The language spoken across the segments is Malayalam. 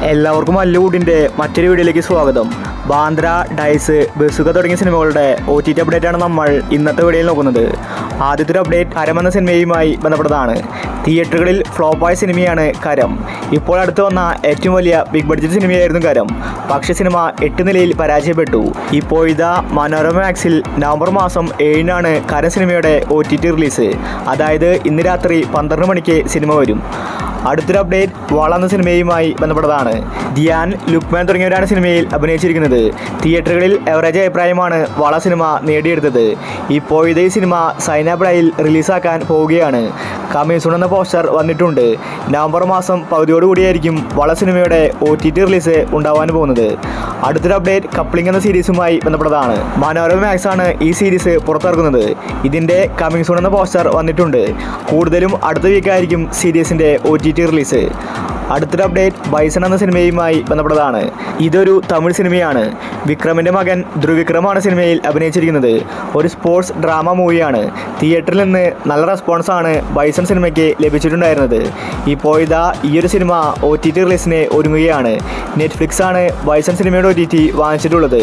എല്ലാവർക്കും മല്ലുകൂടിൻ്റെ മറ്റൊരു വീഡിയോയിലേക്ക് സ്വാഗതം. ബാന്ദ്ര, ഡൈസ്, ബസുക തുടങ്ങിയ സിനിമകളുടെ OTT അപ്ഡേറ്റാണ് നമ്മൾ ഇന്നത്തെ വീഡിയോയിൽ നോക്കുന്നത്. ആദ്യത്തെ ഒരു അപ്ഡേറ്റ് കരം എന്ന സിനിമയുമായി ബന്ധപ്പെട്ടതാണ്. തിയേറ്ററുകളിൽ ഫ്ലോപ്പായ സിനിമയാണ് കരം. ഇപ്പോൾ അടുത്ത് വന്ന ഏറ്റവും വലിയ ബിഗ് ബഡ്ജറ്റ് സിനിമയായിരുന്നു കരം. പക്ഷേ സിനിമ 8 നിലയിൽ പരാജയപ്പെട്ടു. ഇപ്പോഴിതാ മനോരമ മാക്സിൽ നവംബർ മാസം 7-നാണ് കരം സിനിമയുടെ OTT റിലീസ്. അതായത് ഇന്ന് രാത്രി 12 മണിക്ക് സിനിമ വരും. അടുത്തൊരു അപ്ഡേറ്റ് വള എന്ന സിനിമയുമായി ബന്ധപ്പെട്ടതാണ്. ധ്യാൻ, ലുക്മാൻ തുടങ്ങിയവരാണ് സിനിമയിൽ അഭിനയിച്ചിരിക്കുന്നത്. തിയേറ്ററുകളിൽ എവറേജ് അഭിപ്രായമാണ് വള സിനിമ നേടിയെടുത്തത്. ഇപ്പോഴത്തെ ഈ സിനിമ സൈനാപ്രയിൽ റിലീസാക്കാൻ പോവുകയാണ്. കമ്മിങ് സൂൺ എന്ന പോസ്റ്റർ വന്നിട്ടുണ്ട്. നവംബർ മാസം പകുതിയോടുകൂടിയായിരിക്കും വള സിനിമയുടെ OTT റിലീസ് ഉണ്ടാവാൻ പോകുന്നത്. അടുത്തൊരു അപ്ഡേറ്റ് കപ്ലിംഗ് എന്ന സീരീസുമായി ബന്ധപ്പെട്ടതാണ്. മനോരമ മാക്സ് ആണ് ഈ സീരീസ് പുറത്തിറക്കുന്നത്. ഇതിൻ്റെ കമ്മിങ് സൂൺ എന്ന പോസ്റ്റർ വന്നിട്ടുണ്ട്. കൂടുതലും അടുത്ത വീക്കായിരിക്കും സീരീസിൻ്റെ OTT റിലീസ്. അടുത്തൊരു അപ്ഡേറ്റ് ബൈസൺ എന്ന സിനിമയുമായി ബന്ധപ്പെട്ടതാണ്. ഇതൊരു തമിഴ് സിനിമയാണ്. വിക്രമിൻ്റെ മകൻ ധ്രുവിക്രമാണ് സിനിമയിൽ അഭിനയിച്ചിരിക്കുന്നത്. ഒരു സ്പോർട്സ് ഡ്രാമ മൂവിയാണ്. തിയേറ്ററിൽ നിന്ന് നല്ല റെസ്പോൺസാണ് ബൈസൺ സിനിമയ്ക്ക് ലഭിച്ചിട്ടുണ്ടായിരുന്നത്. ഇപ്പോഴിതാ ഈയൊരു സിനിമ OTT റിലീസിന് ഒരുങ്ങുകയാണ്. നെറ്റ്ഫ്ലിക്സ് ആണ് ബൈസൺ സിനിമയുടെ OTT വാങ്ങിച്ചിട്ടുള്ളത്.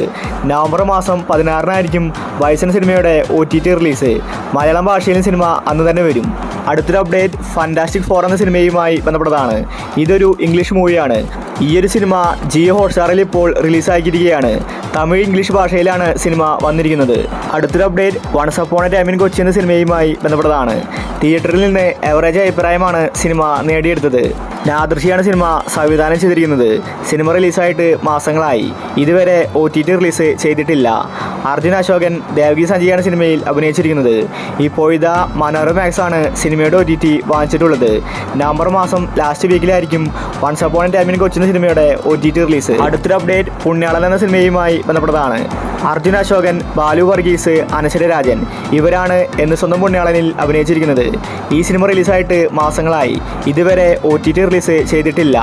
നവംബർ മാസം 16-നായിരിക്കും ബൈസൺ സിനിമയുടെ OTT റിലീസ്. മലയാളം ഭാഷയിലും സിനിമ അന്ന് തന്നെ വരും. അടുത്തൊരു അപ്ഡേറ്റ് ഫാന്റാസ്റ്റിക് ഫോർ എന്ന സിനിമയുമായി ബന്ധപ്പെട്ടതാണ്. ഇതൊരു ഇംഗ്ലീഷ് മൂവിയാണ്. ഈയൊരു സിനിമ ജിയോ ഹോട്ട്സ്റ്റാറിൽ ഇപ്പോൾ റിലീസാക്കിയിരിക്കുകയാണ്. തമിഴ്, ഇംഗ്ലീഷ് ഭാഷയിലാണ് സിനിമ വന്നിരിക്കുന്നത്. അടുത്തൊരു update once upon a time in Kochi എന്ന സിനിമയുമായി ബന്ധപ്പെട്ടതാണ്. തിയേറ്ററിൽ നിന്ന് എവറേജ് അഭിപ്രായമാണ് സിനിമ നേടിയെടുത്തത്. നാദൃഷിയാണ് സിനിമ സംവിധാനം ചെയ്തിരിക്കുന്നത്. സിനിമ റിലീസായിട്ട് മാസങ്ങളായി. ഇതുവരെ OTT റിലീസ് ചെയ്തിട്ടില്ല. അർജുൻ അശോകൻ, ദേവകി സഞ്ജയാണ് സിനിമയിൽ അഭിനയിച്ചിരിക്കുന്നത്. ഇപ്പോഴിതാ മനോരമ മാക്സ് ആണ് സിനിമയുടെ OTT വാങ്ങിച്ചിട്ടുള്ളത്. നവംബർ മാസം ലാസ്റ്റ് വീക്കിലായിരിക്കും once upon a time in Kochi എന്ന സിനിമയുടെ OTT റിലീസ്. അടുത്തൊരു അപ്ഡേറ്റ് പുണ്യാളൻ എന്ന സിനിമയുമായി ബന്ധപ്പെട്ടതാണ്. അർജുൻ അശോകൻ, ബാലു വർഗീസ്, അനശ്വര രാജൻ ഇവരാണ് എന്ന് സ്വന്തം പുണ്യാളനിൽ അഭിനയിച്ചിരിക്കുന്നത്. ഈ സിനിമ റിലീസായിട്ട് മാസങ്ങളായി. ഇതുവരെ OTT റിലീസ് ചെയ്തിട്ടില്ല.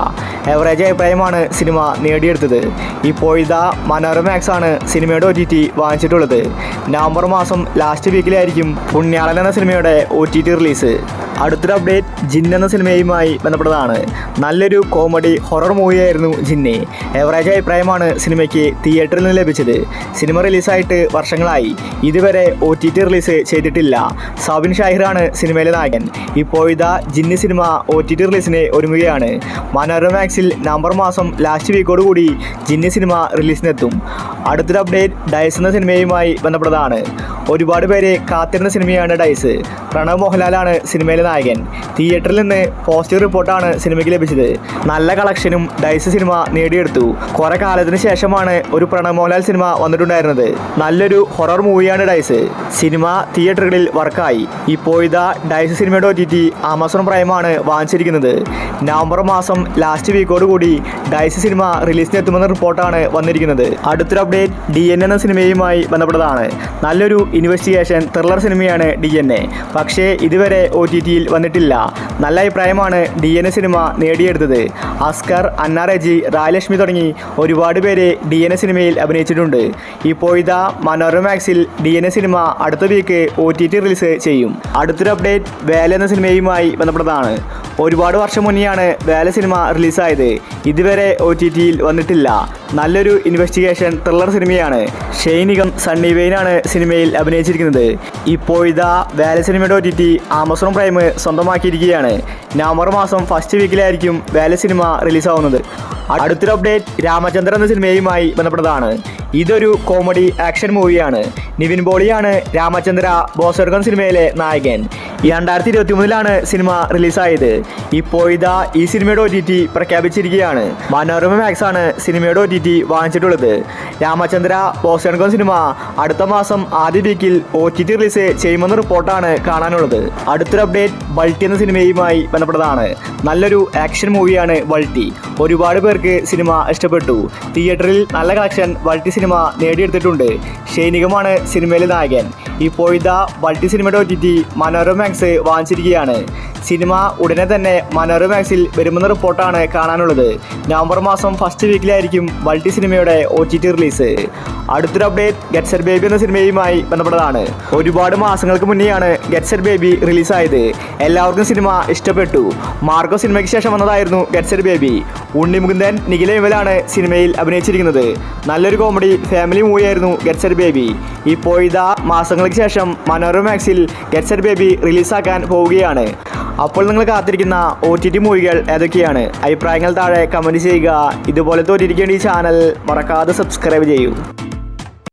എവറേജ് അഭിപ്രായമാണ് സിനിമ നേടിയെടുത്തത്. ഇപ്പോഴിതാ മനോരമ മാക്സ് ആണ് സിനിമയുടെ OTT വാങ്ങിച്ചിട്ടുള്ളത്. നവംബർ മാസം ലാസ്റ്റ് വീക്കിലായിരിക്കും പുണ്യാളൻ എന്ന സിനിമയുടെ OTT റിലീസ്. അടുത്തൊരു അപ്ഡേറ്റ് ജിൻ എന്ന സിനിമയുമായി ബന്ധപ്പെട്ടതാണ്. നല്ലൊരു കോമഡി ഹൊറർ മൂവിയായിരുന്നു ജിന്ന്. എവറേജ് അഭിപ്രായമാണ് സിനിമയ്ക്ക് തിയേറ്ററിൽ നിന്ന് ലഭിച്ചത്. സിനിമ റിലീസായിട്ട് വർഷങ്ങളായി. ഇതുവരെ OTT റിലീസ് ചെയ്തിട്ടില്ല. സബിൻ ഷാഹിറാണ് സിനിമയിലെ നായകൻ. ഇപ്പോഴിതാ ജിന്ന് സിനിമ OTT റിലീസിന് ഒരുങ്ങുകയാണ്. മനോരമ മാക്സിൽ നവംബർ മാസം ലാസ്റ്റ് വീക്കോടുകൂടി ജിന്ന് സിനിമ റിലീസിനെത്തും. അടുത്തൊരു അപ്ഡേറ്റ് ഡൈസ് എന്ന സിനിമയുമായി ബന്ധപ്പെട്ടതാണ്. ഒരുപാട് പേര് കാത്തിരുന്ന സിനിമയാണ് ഡൈസ്. പ്രണവ് മോഹൻലാലാണ് സിനിമയിലെ നായകൻ. തിയേറ്ററിൽ നിന്ന് പോസിറ്റീവ് റിപ്പോർട്ടാണ് സിനിമയ്ക്ക് ലഭിച്ചത്. നല്ല കളക്ഷനും ഡൈസ് സിനിമ നേടിയെടുത്തു. കുറെ കാലത്തിന് ശേഷമാണ് ഒരു പ്രണവ് മോഹൻലാൽ സിനിമ വന്നിട്ടുണ്ടായിരുന്നത്. നല്ലൊരു ഹൊറർ മൂവിയാണ് ഡൈസ്. സിനിമ തിയേറ്ററുകളിൽ വർക്കായി. ഇപ്പോഴിതാ ഡൈസ് സിനിമയുടെ OTT ആമസോൺ പ്രൈമാണ് വാങ്ങിച്ചിരിക്കുന്നത്. നവംബർ മാസം ലാസ്റ്റ് വീക്കോടുകൂടി ഡൈസ് സിനിമ റിലീസിനെത്തുമെന്ന റിപ്പോർട്ടാണ് വന്നിരിക്കുന്നത്. അടുത്തൊരു അപ്ഡേറ്റ് DNA എന്ന സിനിമയുമായി ബന്ധപ്പെട്ടതാണ്. നല്ലൊരു ഇൻവെസ്റ്റിഗേഷൻ ത്രില്ലർ സിനിമയാണ് DNA. പക്ഷേ ഇതുവരെ OTTയിൽ വന്നിട്ടില്ല. നല്ല അഭിപ്രായമാണ് DNA സിനിമ നേടിയെടുത്തത്. അസ്കർ, അന്ന റെജി, രായലക്ഷ്മി തുടങ്ങി ഒരുപാട് പേര് DNA സിനിമയിൽ അഭിനയിച്ചിട്ടുണ്ട്. ഇപ്പോഴിതാ മനോരമ മാക്സിൽ DNA സിനിമ അടുത്ത വീക്ക് OTT റിലീസ് ചെയ്യും. അടുത്തൊരു അപ്ഡേറ്റ് വേല എന്ന സിനിമയുമായി ബന്ധപ്പെട്ടതാണ്. ഒരുപാട് വർഷം മുന്നെയാണ് വേല സിനിമ റിലീസായത്. ഇതുവരെ OTTയിൽ വന്നിട്ടില്ല. നല്ലൊരു ഇൻവെസ്റ്റിഗേഷൻ ത്രില്ലർ സിനിമയാണ്. ഷെയ്ൻ നിഗം, സണ്ണി വെയിനാണ് സിനിമയിൽ അഭിനയിച്ചിരിക്കുന്നത്. ഇപ്പോഴിതാ വേല സിനിമയുടെ OTT ആമസോൺ പ്രൈം സ്വന്തമാക്കിയിരിക്കുകയാണ്. നവംബർ മാസം ഫസ്റ്റ് വീക്കിലായിരിക്കും വേല സിനിമ റിലീസാവുന്നത്. അടുത്തൊരു അപ്ഡേറ്റ് രാമചന്ദ്രൻ എന്ന സിനിമയുമായി ബന്ധപ്പെട്ടതാണ്. ഇതൊരു കോമഡി ആക്ഷൻ മൂവിയാണ്. നിവിൻ പോളിയാണ് രാമചന്ദ്ര ബോസ്വർഗം സിനിമയിലെ നായകൻ. 2023-ലാണ് സിനിമ റിലീസായത്. ഇപ്പോഴിതാ ഈ സിനിമയുടെ OTT പ്രഖ്യാപിച്ചിരിക്കുകയാണ്. മനോരമ മാക്സ് ആണ് സിനിമയുടെ OTT വാങ്ങിച്ചിട്ടുള്ളത്. രാമചന്ദ്ര ബോസ്വർഗം സിനിമ അടുത്ത മാസം ആദ്യ വീക്കിൽ OTT റിലീസ് ചെയ്യുമെന്ന റിപ്പോർട്ടാണ് കാണാനുള്ളത്. അടുത്തൊരു അപ്ഡേറ്റ് ബൾട്ടി എന്ന സിനിമയുമായി ബന്ധപ്പെട്ടതാണ്. നല്ലൊരു ആക്ഷൻ മൂവിയാണ് ബൾട്ടി. ഒരുപാട് പേർക്ക് സിനിമ ഇഷ്ടപ്പെട്ടു. തിയേറ്ററിൽ നല്ല കളക്ഷൻ ബൾട്ടി സിനിമ നേടിയെടുത്തിട്ടുണ്ട്. ഷെയ്ൻ നിഗമാണ് സിനിമയിലെ നായകൻ. ഇപ്പോഴിതാ ബൾട്ടി സിനിമയുടെ OTT മനോരമ മാക്സ് വാങ്ങിച്ചിരിക്കുകയാണ്. സിനിമ ഉടനെ തന്നെ മനോരമ മാക്സിൽ വരുമെന്ന റിപ്പോർട്ടാണ് കാണാനുള്ളത്. നവംബർ മാസം ഫസ്റ്റ് വീക്കിലായിരിക്കും ബൾട്ടി സിനിമയുടെ OTT റിലീസ്. അടുത്തൊരു അപ്ഡേറ്റ് ഗെറ്റ് സെറ്റ് ബേബി എന്ന സിനിമയുമായി ബന്ധപ്പെട്ടതാണ്. ഒരുപാട് മാസങ്ങൾക്ക് മുന്നെയാണ് ഗെറ്റ് സെറ്റ് ബേബി റിലീസായത്. എല്ലാവർക്കും സിനിമ ഇഷ്ടപ്പെട്ടു. മാർഗോ സിനിമയ്ക്ക് ശേഷം വന്നതായിരുന്നു get set baby. Unni Mukundan Nikhila വിമലാണ് സിനിമയിൽ അഭിനയിച്ചിരിക്കുന്നത്. നല്ലൊരു comedy family മൂവിയായിരുന്നു get set baby. ഇപ്പോഴിതാ മാസങ്ങൾക്ക് ശേഷം മനോരമ മാക്സിൽ ഗെറ്റ് സെറ്റ് ബേബി റിലീസാക്കാൻ പോവുകയാണ്. അപ്പോൾ നിങ്ങൾ കാത്തിരിക്കുന്ന OTT മൂവികൾ ഏതൊക്കെയാണ്? അഭിപ്രായങ്ങൾ താഴെ കമൻറ്റ് ചെയ്യുക. ഇതുപോലത്തെ OTTക്ക് വേണ്ടി ഈ ചാനൽ മറക്കാതെ സബ്സ്ക്രൈബ് ചെയ്യൂ.